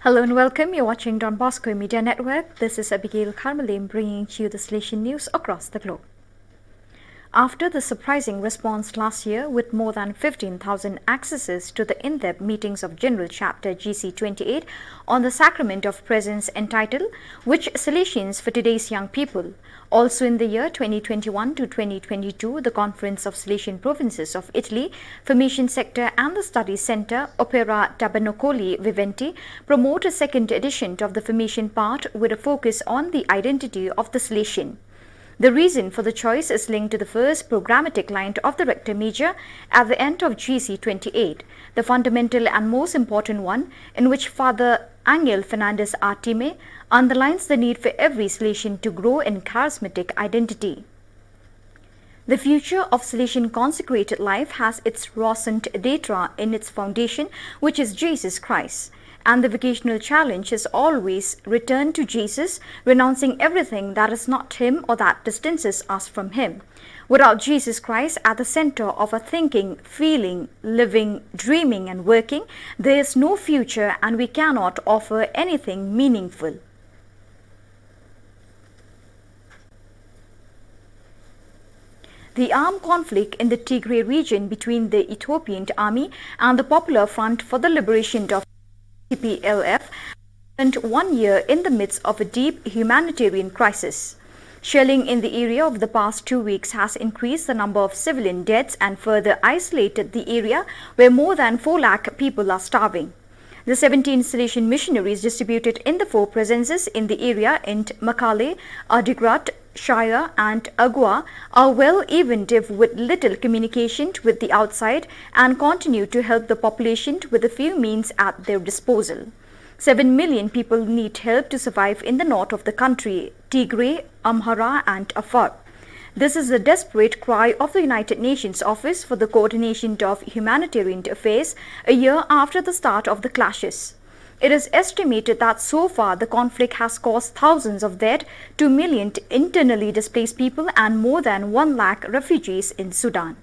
Hello and welcome. You're watching Don Bosco Media Network. This is Abigail Carmelim bringing to you the Salesian news across the globe. After the surprising response last year with more than 15,000 accesses to the in-depth meetings of General Chapter GC28 on the Sacrament of Presence entitled Which Salesians for Today's Young People? Also in the year 2021 to 2022, the Conference of Salesian Provinces of Italy, Formation Sector and the Study Center, Opera Tabernacoli Viventi promote a second edition of the Formation part with a focus on the identity of the Salesian. The reason for the choice is linked to the first programmatic line of the Rector Major at the end of GC28, the fundamental and most important one, in which Father Angel Fernandez Artime underlines the need for every Salesian to grow in charismatic identity. The future of Salesian consecrated life has its Rosent Datra in its foundation, which is Jesus Christ. And the vocational challenge is always return to Jesus, renouncing everything that is not Him or that distances us from Him. Without Jesus Christ at the center of our thinking, feeling, living, dreaming and working, there is no future and we cannot offer anything meaningful. The armed conflict in the Tigray region between the Ethiopian army and the Popular Front for the Liberation of TPLF spent 1 year in the midst of a deep humanitarian crisis. Shelling in the area over the past 2 weeks has increased the number of civilian deaths and further isolated the area where more than 4 lakh people are starving. The 17 Salesian missionaries distributed in the 4 presences in the area in Meghalaya, Adigrat, Shire and Agua are well evened with little communication with the outside and continue to help the population with a few means at their disposal. 7 million people need help to survive in the north of the country, Tigray, Amhara and Afar. This is the desperate cry of the United Nations Office for the Coordination of Humanitarian Affairs a year after the start of the clashes. It is estimated that so far the conflict has caused thousands of dead, 2 million internally displaced people and more than 1 lakh refugees in Sudan.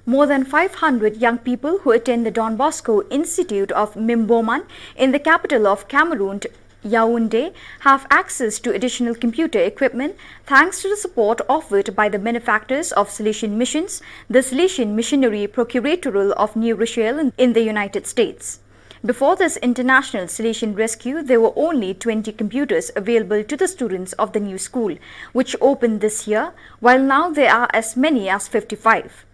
More than 500 young people who attend the Don Bosco Institute of Mimboman in the capital of Cameroon, Yaoundé, have access to additional computer equipment thanks to the support offered by the benefactors of Salesian Missions, the Salesian Missionary Procuratorate of New Rochelle in the United States. Before this international Salesian rescue, there were only 20 computers available to the students of the new school, which opened this year, while now there are as many as 55.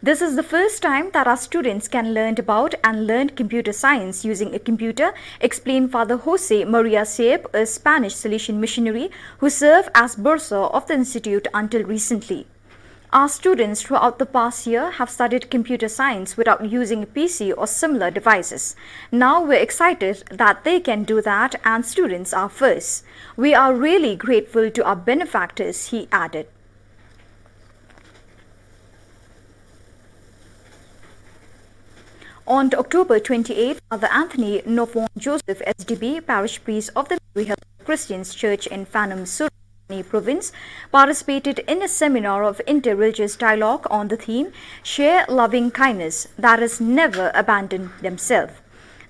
This is the first time that our students can learn about and learn computer science using a computer, explained Father Jose Maria Seib, a Spanish Salesian missionary who served as bursar of the institute until recently. Our students throughout the past year have studied computer science without using a PC or similar devices. Now we're excited that they can do that and students are first. We are really grateful to our benefactors, he added. On October 28, Father Anthony Nofon Joseph SDB, parish priest of the Meghalaya Health Christians Church in Phanom Sur province, participated in a seminar of inter-religious dialogue on the theme Share Loving Kindness that has never abandoned themselves.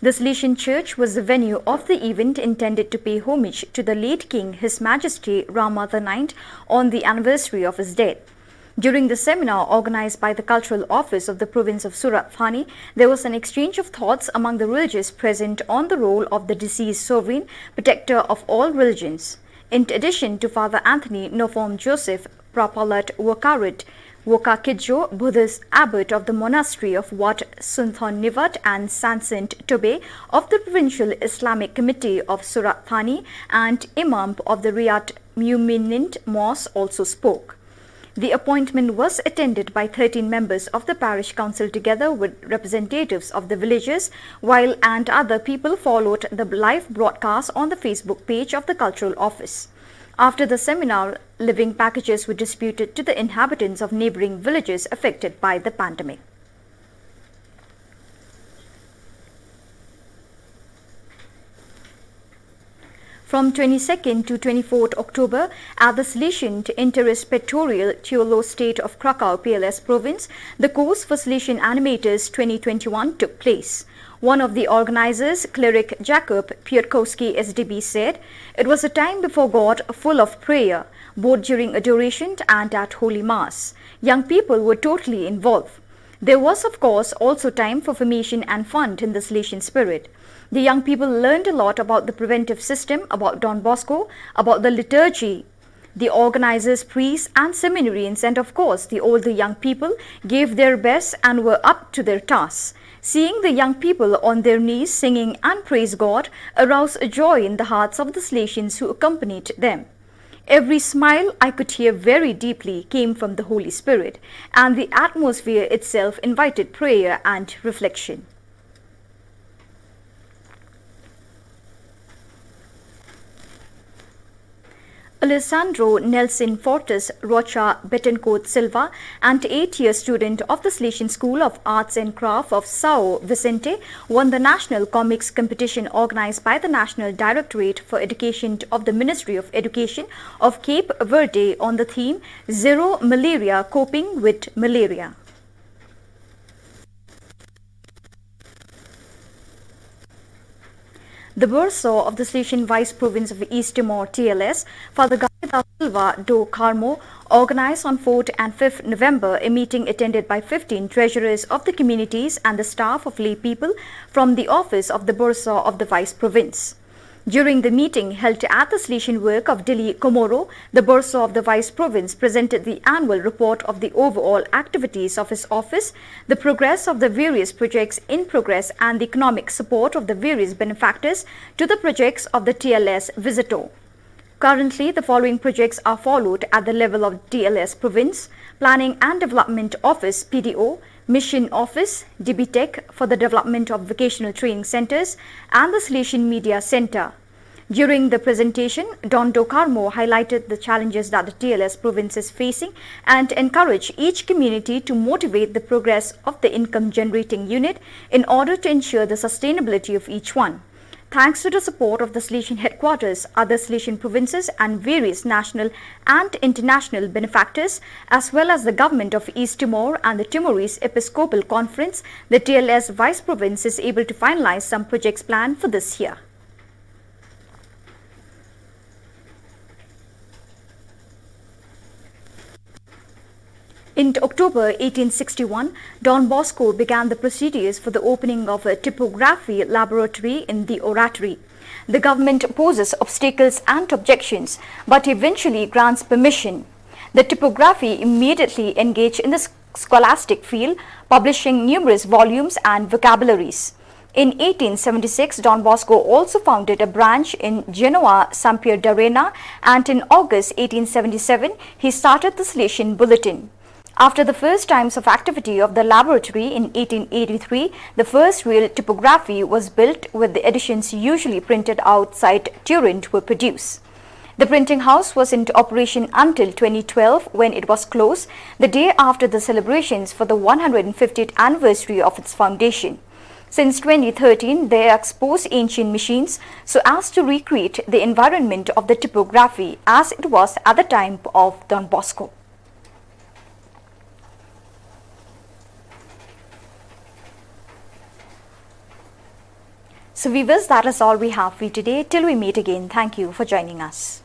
The Salesian Church was the venue of the event intended to pay homage to the late King His Majesty Rama IX on the anniversary of his death. During the seminar organized by the Cultural Office of the province of Surat Thani, there was an exchange of thoughts among the religious present on the role of the deceased sovereign, protector of all religions. In addition to Father Anthony Nofom Joseph, Prapalat Wakarit, Wakakidjo, Buddhist abbot of the monastery of Wat Sunthon Nivat and Sansint Tobe of the Provincial Islamic Committee of Surat Thani and Imam of the Riyadh Muminint Mosque also spoke. The appointment was attended by 13 members of the parish council together with representatives of the villages, while and other people followed the live broadcast on the Facebook page of the Cultural Office. After the seminar, living packages were distributed to the inhabitants of neighboring villages affected by the pandemic. From 22nd to 24th October at the Salesian Interrespectorial Theolo State of Krakow PLS Province, the course for Salesian Animators 2021 took place. One of the organizers, cleric Jakub Piotrkowski SDB, said, "It was a time before God full of prayer, both during adoration and at Holy Mass. Young people were totally involved. There was, of course, also time for formation and fun in the Salesian spirit. The young people learned a lot about the preventive system, about Don Bosco, about the liturgy. The organizers, priests and seminarians, and of course the older young people gave their best and were up to their tasks. Seeing the young people on their knees singing and praise God aroused a joy in the hearts of the Salesians who accompanied them. Every smile I could hear very deeply came from the Holy Spirit, and the atmosphere itself invited prayer and reflection." Alessandro Nelson Fortes Rocha Betancourt Silva, an 8-year student of the Salesian School of Arts and Craft of Sao Vicente, won the national comics competition organized by the National Directorate for Education of the Ministry of Education of Cape Verde on the theme Zero Malaria, Coping with Malaria. The Bursar of the Salesian Vice Province of East Timor TLS, Father Garida Silva do Carmo, organized on 4th and 5th November a meeting attended by 15 treasurers of the communities and the staff of lay people from the office of the Bursar of the Vice Province. During the meeting held at the Salesian work of Dili Komoro, the Bursar of the Vice Province presented the annual report of the overall activities of his office, the progress of the various projects in progress and the economic support of the various benefactors to the projects of the TLS visitor. Currently, the following projects are followed at the level of TLS Province: Planning and Development Office PDO, Mission Office, DBTech for the development of vocational training centers, and the Salesian Media Center. During the presentation, Don Do Carmo highlighted the challenges that the TLS province is facing and encouraged each community to motivate the progress of the income generating unit in order to ensure the sustainability of each one. Thanks to the support of the Salesian headquarters, other Salesian provinces and various national and international benefactors, as well as the government of East Timor and the Timorese Episcopal Conference, the TLS Vice Province is able to finalize some projects planned for this year. In October 1861, Don Bosco began the procedures for the opening of a typography laboratory in the oratory. The government opposes obstacles and objections, but eventually grants permission. The typography immediately engaged in the scholastic field, publishing numerous volumes and vocabularies. In 1876, Don Bosco also founded a branch in Genoa, Sampierre d'Arena, and in August 1877, he started the Salesian Bulletin. After the first times of activity of the laboratory in 1883, the first real typography was built with the editions usually printed outside Turin were produced. The printing house was in operation until 2012 when it was closed the day after the celebrations for the 150th anniversary of its foundation. Since 2013, they expose ancient machines so as to recreate the environment of the typography as it was at the time of Don Bosco. So viewers, that is all we have for you today. Till we meet again, thank you for joining us.